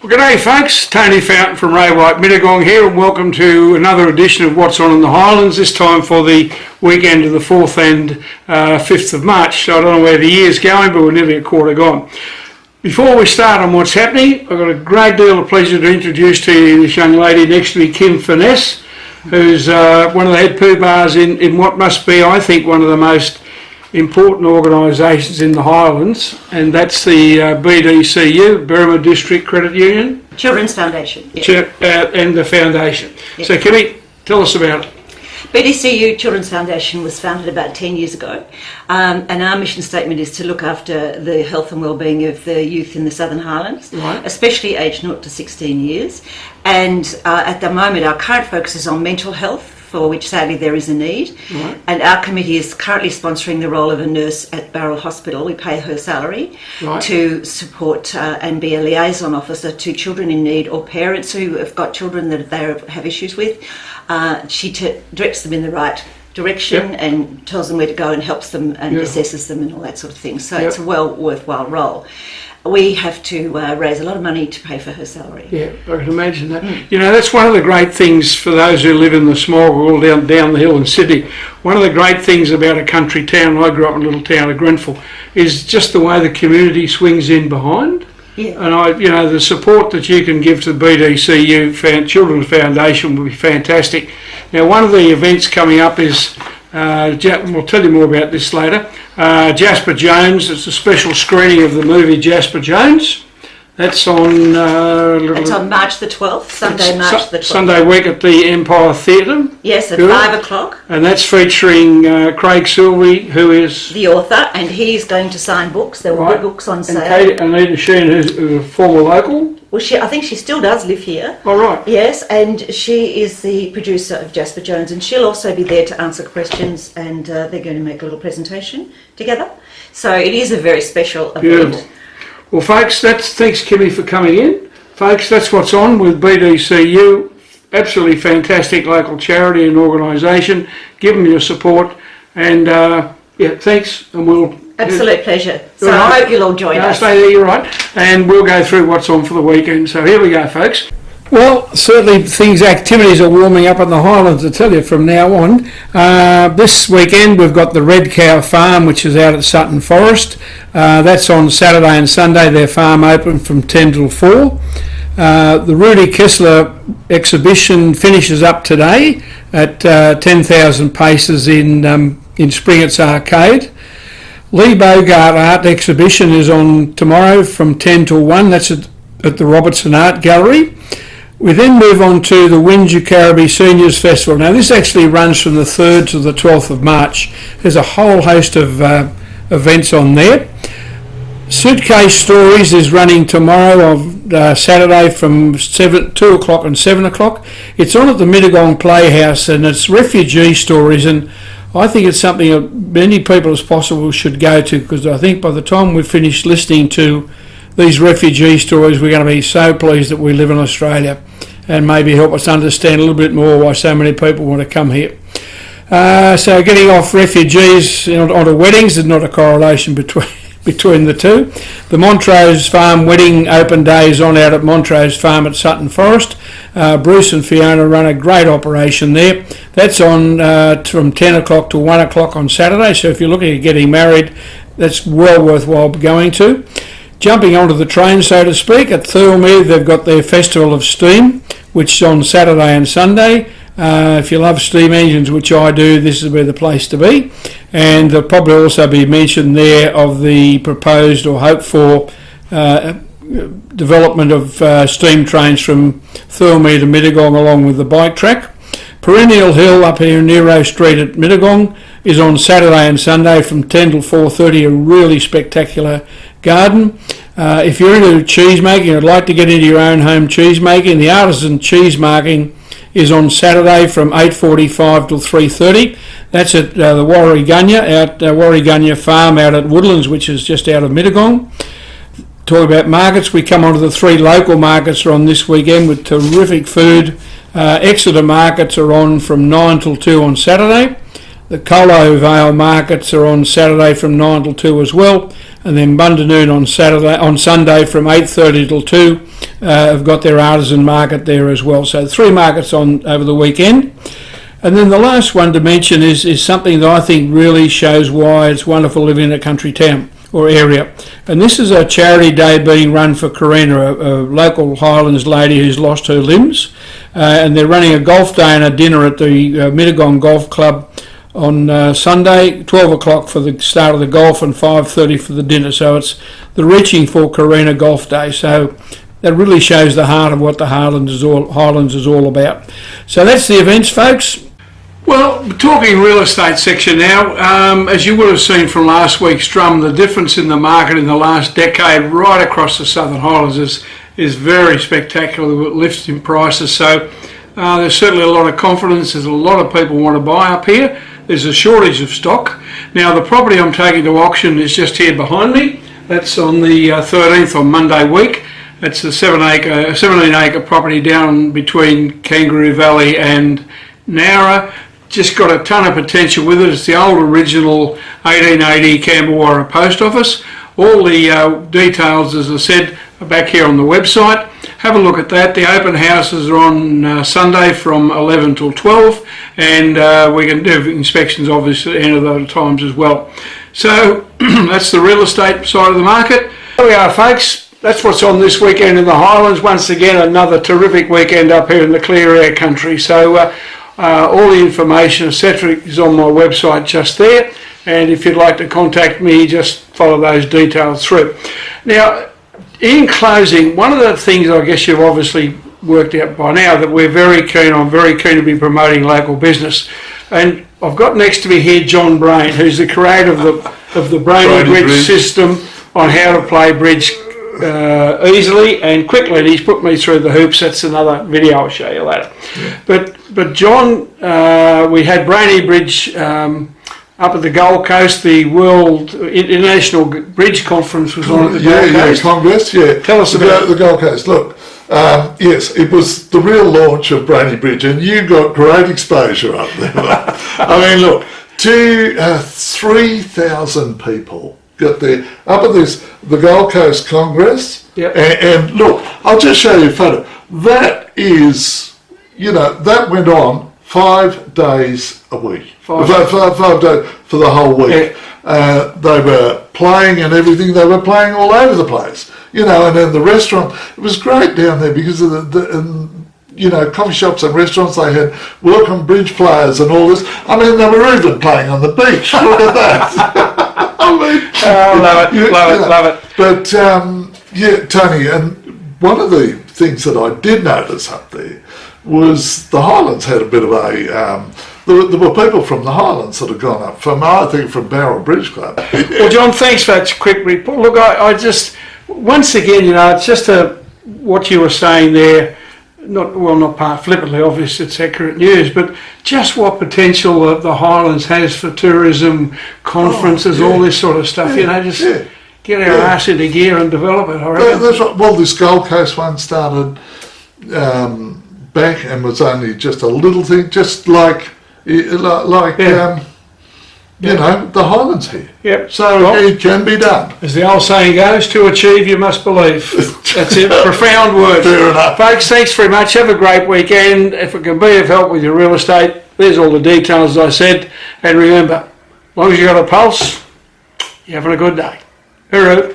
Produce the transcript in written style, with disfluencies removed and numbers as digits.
Well, g'day folks, Tony Fountain from Ray White Mittagong here, and welcome to another edition of What's On in the Highlands, this time for the weekend of the 4th and 5th of March. So I don't know where the year's going, but we're nearly a quarter gone. Before we start on what's happening, I've got a great deal of pleasure to introduce to you this young lady next to me, Kim Finesse, who's one of the head poobahs in what must be, I think, one of the most important organisations in the Highlands, and that's the BDCU, Berrima District Credit Union. Children's Foundation. Yeah. And the foundation. Yeah. So Kimmy, tell us about it. BDCU Children's Foundation was founded about 10 years ago, and our mission statement is to look after the health and wellbeing of the youth in the Southern Highlands, right, especially aged 0 to 16 years. And at the moment our current focus is on mental health, for which sadly there is a need. Right. And our committee is currently sponsoring the role of a nurse at Barrel Hospital. We pay her salary, right, to support and be a liaison officer to children in need or parents who have got children that they have issues with. She directs them in the right direction, yep, and tells them where to go and helps them and, yep, assesses them and all that sort of thing. So, yep, it's a well worthwhile role. We have to raise a lot of money to pay for her salary. Yeah, I can imagine that. Mm. You know, that's one of the great things for those who live in the smog or down the hill in Sydney. One of the great things about a country town, I grew up in a little town of Grenfell, is just the way the community swings in behind. Yeah. And the support that you can give to the BDCU Children's Foundation will be fantastic. Now, one of the events coming up is, we'll tell you more about this later, Jasper Jones. It's a special screening of the movie Jasper Jones. That's on... it's on March the 12th, Sunday, March the 12th. Sunday week at the Empire Theatre. Yes, at 5 o'clock. And that's featuring Craig Silvey, who is... the author, and he's going to sign books. There will be books on sale. And Anita Sheen, who's a former local. Well, I think she still does live here. Oh, right. Yes, and she is the producer of Jasper Jones, and she'll also be there to answer questions, and they're going to make a little presentation together. So it is a very special event. Beautiful. Well, folks, thanks, Kimmy, for coming in. Folks, that's what's on with BDCU. Absolutely fantastic local charity and organisation. Give them your support, and thanks, and we'll... Absolute pleasure. So I hope you'll all join us. Stay there, you're right. And we'll go through what's on for the weekend. So here we go, folks. Well, certainly activities are warming up in the Highlands, I tell you, from now on. This weekend we've got the Red Cow Farm, which is out at Sutton Forest. That's on Saturday and Sunday. Their farm open from 10 till 4. The Rudy Kessler exhibition finishes up today at 10,000 paces in Springett's Arcade. Lee Bogart Art Exhibition is on tomorrow from 10 till 1. That's at the Robertson Art Gallery. We then move on to the Windsor Caribbean Seniors Festival. Now, this actually runs from the 3rd to the 12th of March. There's a whole host of events on there. Suitcase Stories is running tomorrow of Saturday from 2 o'clock and 7 o'clock. It's on at the Mittagong Playhouse, and it's refugee stories, and I think it's something that many people as possible should go to, because I think by the time we've finished listening to these refugee stories, we're going to be so pleased that we live in Australia, and maybe help us understand a little bit more why so many people want to come here. So getting off refugees onto weddings, there's not a correlation between the two. The Montrose Farm Wedding Open Day is on out at Montrose Farm at Sutton Forest. Bruce and Fiona run a great operation there. That's on from 10 o'clock to 1 o'clock on Saturday, so if you're looking at getting married, that's well worthwhile going to. Jumping onto the train, so to speak, at Thirlmere, they've got their Festival of Steam, which is on Saturday and Sunday. If you love steam engines, which I do, this is where the place to be. And there'll probably also be mention there of the proposed or hoped for development of steam trains from Thirlmere to Mittagong along with the bike track. Perennial Hill up here in Nero Street at Mittagong is on Saturday and Sunday from 10 till 4:30, a really spectacular garden. If you're into cheese making, I'd like to get into your own home cheese making, the artisan cheese marking is on Saturday from 8:45 till 3:30. That's at the Warrigunya Farm out at Woodlands, which is just out of Mittagong. Talk about markets, we come on to the 3 local markets are on this weekend with terrific food. Exeter markets are on from 9 till 2 on Saturday. The Colo Vale markets are on Saturday from 9 till 2 as well, and then Bundanoon on Sunday from 8:30 till 2 have got their artisan market there as well. So 3 markets on over the weekend. And then the last one to mention is something that I think really shows why it's wonderful living in a country town or area. And this is a charity day being run for Karina, a local Highlands lady who's lost her limbs. And they're running a golf day and a dinner at the Mittagong Golf Club on Sunday, 12 o'clock for the start of the golf and 5:30 for the dinner. So it's the Reaching for Karina Golf Day. So that really shows the heart of what the Highlands is all about. So that's the events, folks. Well, talking real estate section now, as you would have seen from last week's drum, the difference in the market in the last decade right across the Southern Highlands is very spectacular with lifts in prices. So there's certainly a lot of confidence. There's a lot of people want to buy up here. There's a shortage of stock. Now the property I'm taking to auction is just here behind me. That's on the 13th on Monday week. It's a 17 acre property down between Kangaroo Valley and Nowra. Just got a ton of potential with it. It's the old original 1880 Camberwarra post office. All the details, as I said, are back here on the website. Have a look at that. The open houses are on Sunday from 11 till 12, and we can do inspections obviously at any of those times as well. So that's the real estate side of the market. There we are, folks. That's what's on this weekend in the Highlands. Once again, another terrific weekend up here in the clear air country. So all the information, etc., is on my website just there. And if you'd like to contact me, just follow those details through. Now, in closing, one of the things I guess you've obviously worked out by now that we're very keen to be promoting local business. And I've got next to me here John Brain, who's the creator of the Brainy Bridge system on how to play bridge easily and quickly, and he's put me through the hoops. That's another video I'll show you later. Yeah. But John, we had Brainy Bridge up at the Gold Coast. The World International Bridge Conference was on at the Gold Coast. Congress, yeah. Tell us about the Gold Coast. Look, yes, it was the real launch of Brainy Bridge, and you got great exposure up there. I mean, look, 3,000 people got there up at the Gold Coast Congress. Yep. And look, I'll just show you a photo. That is, that went on 5 days a week. 5 days for the whole week. Yeah. They were playing and everything. They were playing all over the place. And then the restaurant, it was great down there because of coffee shops and restaurants, they had welcome bridge players and all this. I mean, they were even playing on the beach. Look at that. Love it. But Tony, and one of the things that I did notice up there was the Highlands had a bit of a. There were people from the Highlands that had gone up from Barrel Bridge Club. Well, John, thanks for that quick report. Look, I just once again, it's just what you were saying there. Not part flippantly, obviously it's accurate news, but just what potential the Highlands has for tourism, conferences, all this sort of stuff. Get our arse into gear and develop it. I reckon. That's right. Well, this Gold Coast one started back and was only just a little thing, just like the Highlands here. Yep. So it can be done. As the old saying goes, to achieve you must believe. That's it. Profound words. Fair enough. Folks, thanks very much. Have a great weekend. If it can be of help with your real estate, there's all the details, as I said. And remember, as long as you've got a pulse, you're having a good day. Hooroo.